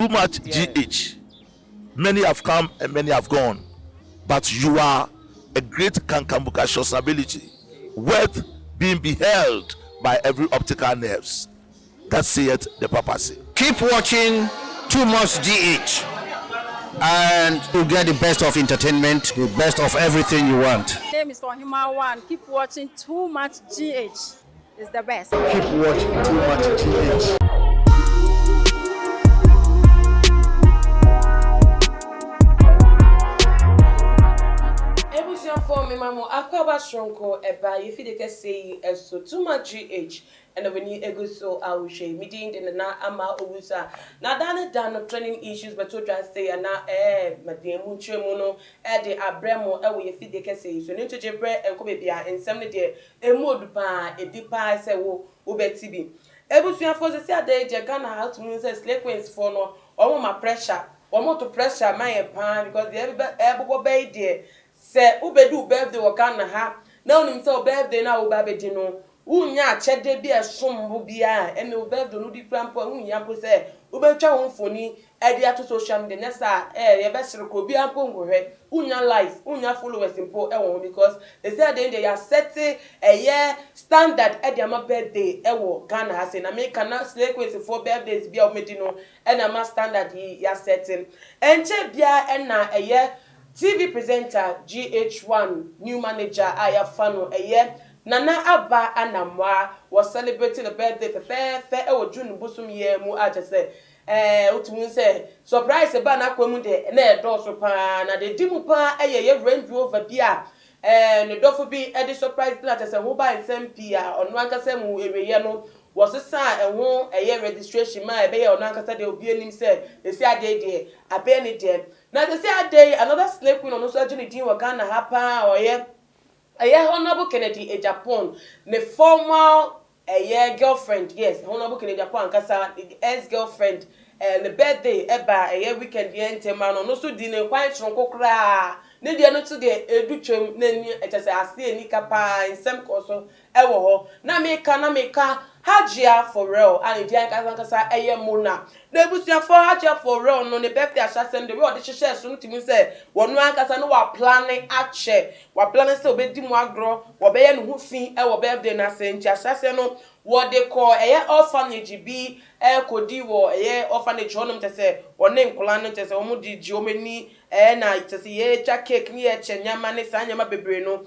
too much GH. Many have come and many have gone, but you are a great kankambuka ability, worth being beheld by every optical nerves. That saith the papacy. Keep watching Too Much GH, and you get the best of entertainment, the best of everything you want. My name is Hajia4Real. Keep watching Too Much GH. It's the best. Keep watching Too Much GH. For me, Mamma, I cover Stronko, Eba, if you can say so too much GH, and when you go so I will share meeting in the Ama Usa. Now, done training issues, but to just say, and now, my dear Muchemono, the Abremo, if you can say, so need to Jebre and Cobia, and some day, a mood bar, a deep pie, say, Ubetibi. Ebusia for the Saturday, Jagana how to use a slave wings for no, or my pressure, or more to pressure my pan, because the ever bay dear. Say ubedu birthday wakana ha na onim say birthday na wo ba beji no unya chede bi esombo bia ene birthday no di krampo unya po say ubetwa ho mfoni e dia to social media nesa ye be sere ko bi ampo ngohwe unya likes unya followers impo e wo because they say they are setting standard e dia ma birthday e wo Ghana ha say na me kana slake way for birthdays bia o medi no e na ma standard ya setting enche bia e na TV presenter GH1 new manager Ayafano Nana Abba Anamwa was celebrating the birthday for F.A.K.E or June Busum year mu say utumun say surprise eba na kwamu de na edo so pa na de dimu pa Range Rover bia ne dofo bi e surprise na say ho ba nsem pia onu akasa mu eweye no was sa ehun registration ma ebe ye onu akasa de obi anim say e si ade de abe ni de na they say a day another slave queen on also journey din Ghana hapa or Honorable Kennedy in Japan the former girlfriend yes Honorable Kennedy Japan kasa ex-girlfriend the birthday eba weekend yen tema no so di ne kwan tronko kra ne dia no to de edutwem na ni etese ase ani kapa nsem koso ewo ho na meka Hajia4Real and the Kasa Mona. The Busia for Hajia4Real no the birthday assassin the way the share soon to me say one kasa no wa planning ache wa planning say obedi mu agro wa be ye no hu fin e wo birthday na say nti assassin no what they call orphanage bi kodi wo orphanage honom te say one nkola no te say omo di omeni na te say ye cha cake ni e chenyama ne sanyama bebre no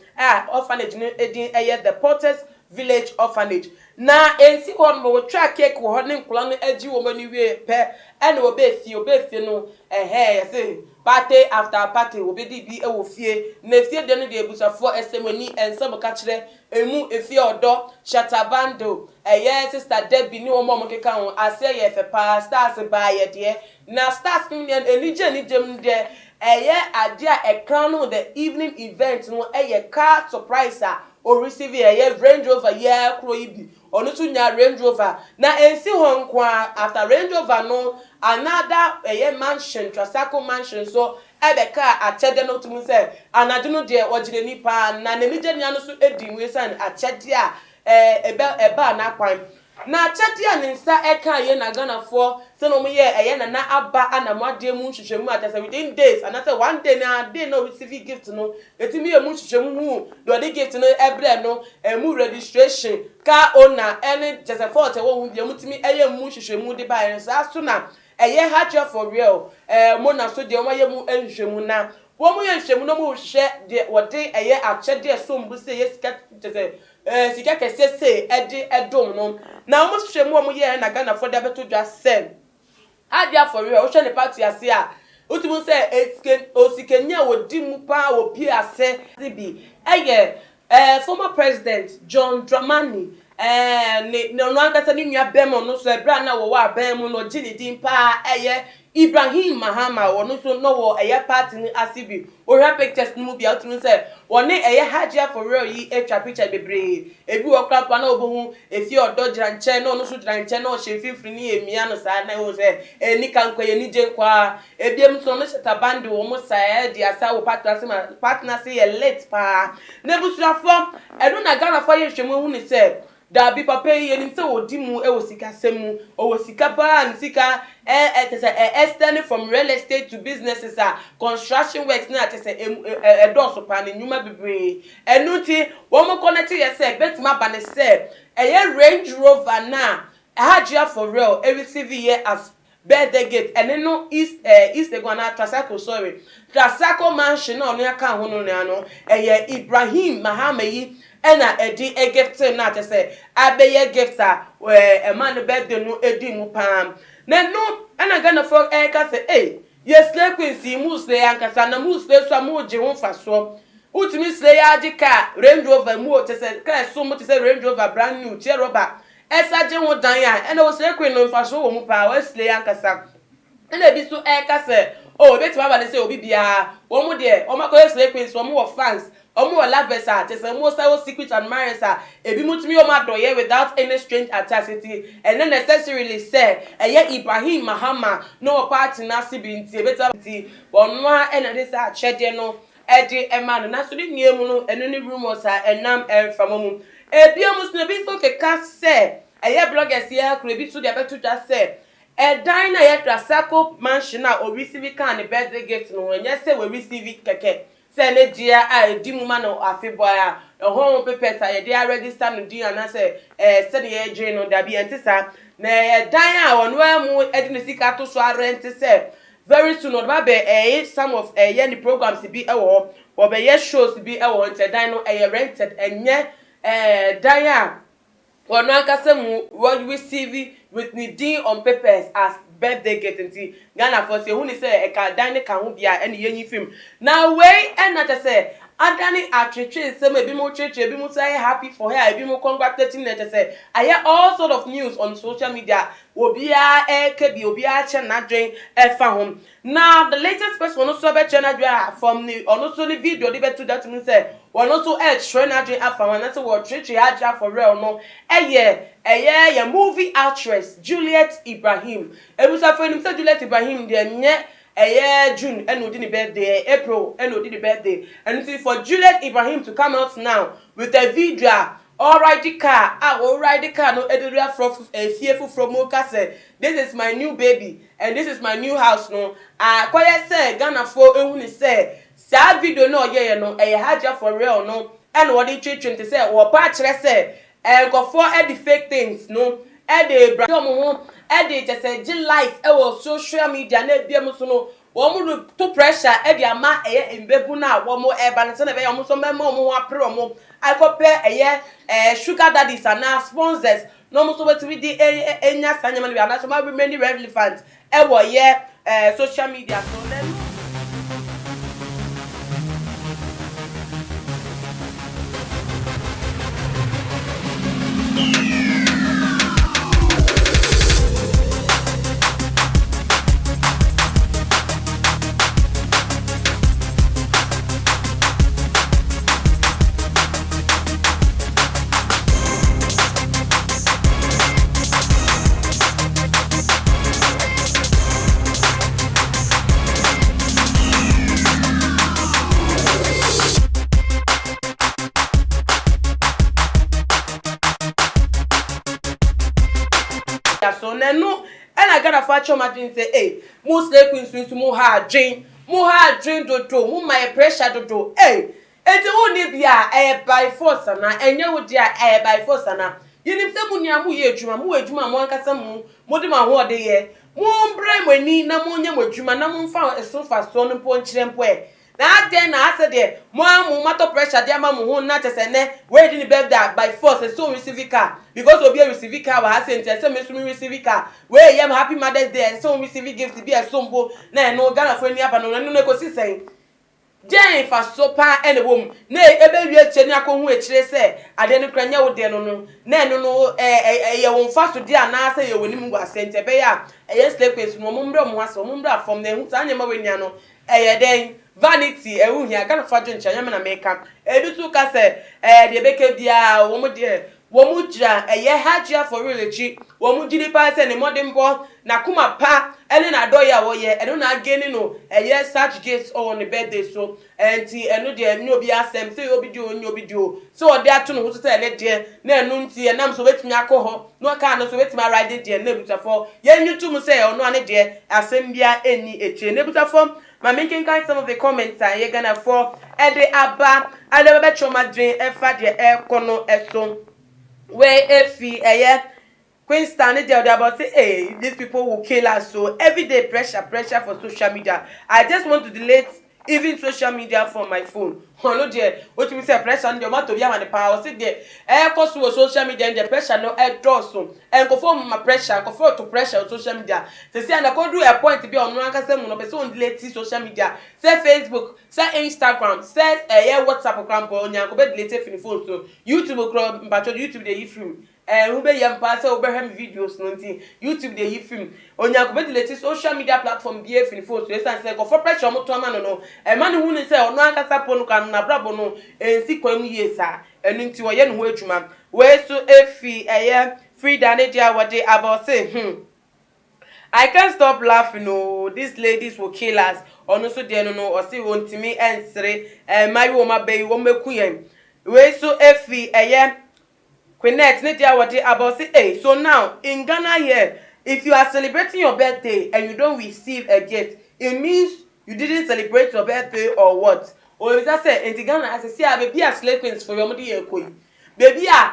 orphanage no edin the Porters Village Orphanage. Na ensi won mo track cake wo ne nkola no agi wo mani wie pe ene obefie no say party after party wo be di bi e wo fie na fie de no de ebusafo esemani ensem ka kire emu efie odo shatabando sister Debbie ni wo mo keka ho ase ye fe pa stars ba ye de na stars ni enije ni dem de ade a crown no the evening event no car surprise or receive a Range Rover kroibi onu tu nya Range Rover na ensi ho nkwa after Range Rover no another mansion Trasaco mansion so ebeka achede no tumu say anadu no de ogire nipa na nemije nya no so edi wesan achede eba na kwan na achede a nsa eka ye na Ghana for se no ye na aba anamade mu hwehwemu atasa within days and say one day na day no receive gift no etimi ye mu hwehwemu hu do the gift no ebre no mu registration ka owner any just for te wo hu bi mutimi mu hwehwemu de ba yen sa so na Hajia4Real mo na so de o ye mu hwehwemu na wo mu ye hwehwemu no mu hwehwe de wo de achede so mbu se ye sika te sika kese ede edom no na mo hwehwemu o mu ye na Ghana for de beto dwa send Hajia4Real o hwe ne party ase a utumu se osikenya wo di mu pa wo pi ase bi former president John Dramani no ankasa ni nua bemo no so ebra na wo wa bemo no gini din pa Ibrahim Mahama wono so no wo party ni asibi o hwa pictures no bia utumu se woni Hajia4Real yi etwa picture bebre ebi wo krapa na obohu efi odo gira nche no so gira nche no hye fifiri ni emia no sa na wo se ni kankwa ye ni je kwa ebiem so no sheta band wo mo sa di asa wo partner se ye late pa na busuafo edu na Ghana for ye hwemu hu ni se da bi papa yi nim se odi mu e wo sika semu o wo sika pa an sika extending from real estate to businesses construction works na tese doso pa ne nyuma bebre enu ti wo mo connect ye se betima ba ne se Range Rover na Hajia4Real receive here as birthday gift and no east they gonna Trasaco Trasaco mansion no aka ho no no Ibrahim Mahameyi ena edi gift na te say abeye gift a man birthday no edi mu pam na no ena gana for ka say yes le kwesi musle ankasa na musle so amuji ho faso utimi sle ya dika Range Rover mu te say ka so mu te say Range Rover brand new tie rubber esa je ho dan ya ena wo sle kwen no faso wo mu pa wo sle ankasa ena bi so ka say betima ba le say obi bia wo mu de o makoye sle kwen so mu wo fans omo lavesa te say mo say secret admirers ebi mutumi o ma doye without any strange attachment and then necessarily say Ibrahim Mahama no party na sibinti ebeta ti wonwa ena de say achede no edi ema no na so ni niemu no eno ni rumors enam enfamom ebi amusno bi so keka say bloggers here kro bi so de beto just say dan na Trasaco mansion na o receive kan birthday gift no nya say we receive keke say ne dia di mu ma no afeboa ho papers ye dey register no dia na say say ye dwe no da bi entisa na dan wonu amu edini sika to so rent say very soon no ba be some of ye programs bi ewo wo be ye shows bi ewo nte dan no rented enye dan wonu akase mu what receive with Nidin on papers as birthday getting Ghana for say who ni say e ka dan ne ka ho bia ene yenyi film now way and not say adani atretre say maybe mo tretre bi mo say happy for her bi mo congratulating net say I hear all sort of news on social media obia kebi obia che na dwen fa hom now the latest person also be che na dwen from the also the video they be to that mean say one also share na dwen afa wan say what tretre Hajia4Real no a movie actress Juliet Ibrahim ebusa for him say Juliet Ibrahim de nye June and no birthday, April and no birthday. And see for Juliet Ibrahim to come out now with a video, all ride the car, no editor from a fearful from Mokase. This is my new baby, and this is my new house. No, quite say Ghana for a say, sad video no, no, a Hajia4Real no, and what they treat to say, or patch say, and go for the fake things, no, and the just say life social media na bia muso no wo mu to pressure ama embebu na wo mu balance na be yo so mema wo apre wo I sugar daddies and sponsors no mu so wetimi di enya sanyama na bia na so ma be many relevant social media so then so no and I gotta facture my dream say most queens mu ha dream do mu my pressure do enti who ni bia by force na enye wo dia by force na yinim se mu nya mu ye adwuma mu adwuma mu ankasa mu de ma ho ode ye mu mbre mani na mu nya mu adwuma na mu mfa esofa so no po nkyere mpo na den na ase de mo matter pressure de ama mo ho na tese ne we di ni birthday by force so receive car because obi receive car wa ase nti me so receive car we yam happy mother's day so receive gift bi esombo na no Ghana for ni aba no no ko sisen Jane fa so pa ene bom na ebe wi eche ni akohu echire se ade no kranya wo de no na no ye won fa so de ana se ye woni mu asente be ya slay queens mo mbre mo aso mo mbre from na hu sa anya ma wenia no den vanity ewu hia Ghana for dwen chanya me na make ebi tu ka se de beke bia wo mo de Womujra, a ye Hajia4Real echi, Womujiri pass and a modern ball, Nakuma pa, and then I doya woye, and don't again no, a year such gifts on the birthday so, and tea and no dear no be asked them, say you'll be doing, you'll be do. So there to know who to tell it dear, ne nunti, and I'm so wait me alcohol, no kind of so wait my ride dear, nebuta for, yen you two must say, or no, any dear, assembia any a chain, nebuta form. My making kind some of the comments are you're gonna for Eddie Abba, I never bet you my dream, F.A.K.E, Kono, Eson. Where F.A.K.E, Queen standing there about say, hey, these people will kill us. So every day pressure for social media. I just want to delete even social media from my phone. Oh no dear, what you say pressure on the matter of the power. Sit there, cause social media and the pressure no draw so. And conform my pressure, conform to pressure on social media. They say and I could do a point to be on one person no person delete social media. Say Facebook, say Instagram, say WhatsApp program go on go be delete from the phone so. YouTube go but YouTube dey film. Who be yam pass over him videos no thing. YouTube dey film. Onya go be delete social media platform be from the phone so. Say go for pressure mo to man no. E man who say ono akasa pon kan na brabo no ensi kwam yie sa. Enu nti wo ye no ho adwuma. We so F.A.K.E free Hajia4Real about say I can't stop laughing. Oh, these ladies will kill us. Or no, so they no or see want me and say, my woman baby won't make queen. We so F.A.K.E Queenette Hajia4Real about say, hey, so now in Ghana here, if you are celebrating your birthday and you don't receive a gift, it means you didn't celebrate your birthday or what? Or if I say in Ghana, as I say, I be a slave queens for your mother queen. Baby, na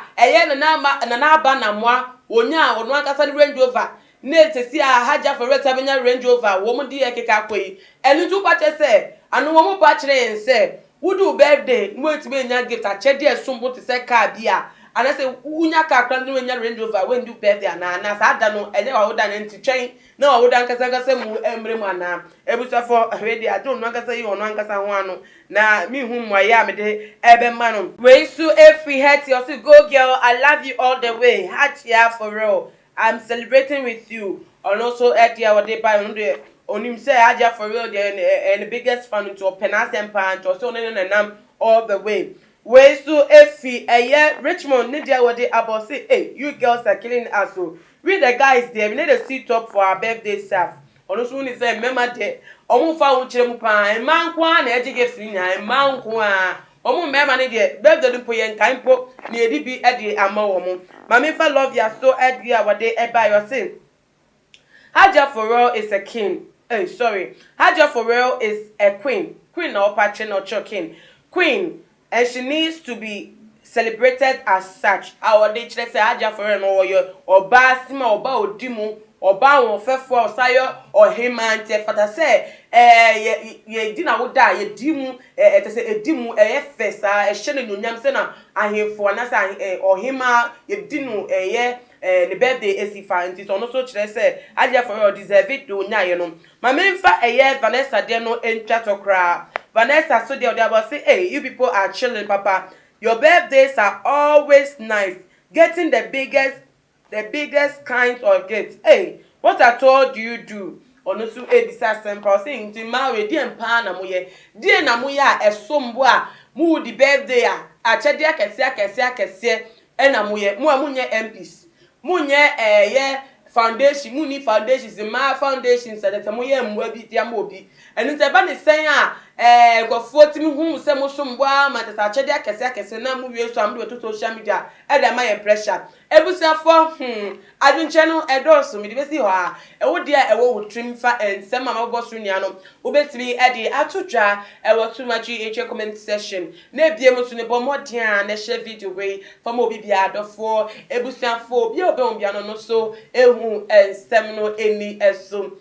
na ba na moa onya ono akasa Range Rover na tesi Hajia4Real tabenya Range Rover wo mu di ekeka koi enu tu pa che se anu wo mu pa kire yen se wudu birthday mo etime nya gift a che de esumbo te se car bia ana se unya ka kran no nya Range Rover when do birthday na sa da no enye wa woda na nti twen na wa woda nkasa nkasa mu emre mu ana ebusafo ready ado no nkasa yi ono nkasa ho ano na mi hu mo ya me de ebe ma no we su F.A.K.E you say go girl I love you all the way Hajia4Real I'm celebrating with you and also Hajia4Real by no de onim say Hajia4Real the biggest fan to Penance Empire to so nam all the way. We so F.A.K.E Richmond Hajia4Real about say hey you girls are killing us so we the guys there we need to sit up for our birthday stuff. Ono so ni say mema de omo fa wo kire mu pa e man kwa na ejige firi nya e man kwa omo mema ne de birthday do po ye nkan po na edi bi e de ama wo mo mama fa love ya so Hajia4Real e ba yo say Hajia4Real is a king. Hajia4Real is a queen na opache na choking queen and she needs to be celebrated as such. Our day say Hajia4Real no yo oba sima oba odimu oba won fefo osayo ohimante fata say ye di na woda ye dimu te say edimu fesa hye no nyam se na ahemfo na say ohima ye dinu the birthday esifa nti so no so kire say Hajia4Real deserve it do nya ye no ma memfa Vanessa de no entwa to kra Vanessa so they about say hey you people are chilling papa your birthdays are always nice getting the biggest kinds of gifts. Hey, what at all do you do? Ono su ebisa simple saying to ma we di empa na moye. Di na moye a esombo a mu di birthday a chede akese e na moye. Mu amunye MPs. Munye ye foundation, muni foundation is ma foundation said that moye mwa bi dia mo bi. Enu te ba ne sen a go foti mi hu se mo sombo a ma ta chede akese na mu wi so am do to social media e da my pressure. Ebusafo adun channel edoso mi de besi ho a e wo dia e wo trim fa ensem ma bo so nua no wo betimi e de atodwa e wo too much GH comment section na ebie mo so ne bo modern a na share video we for mo bi bia adofo ebusafo bi obe bia no so ehu ensem no eni eso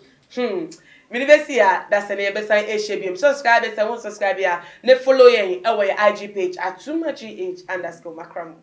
mi de besi a da se ne be san e share bi subscribe se won subscribe ya ne follow yen e wo IG page @too much GH_macram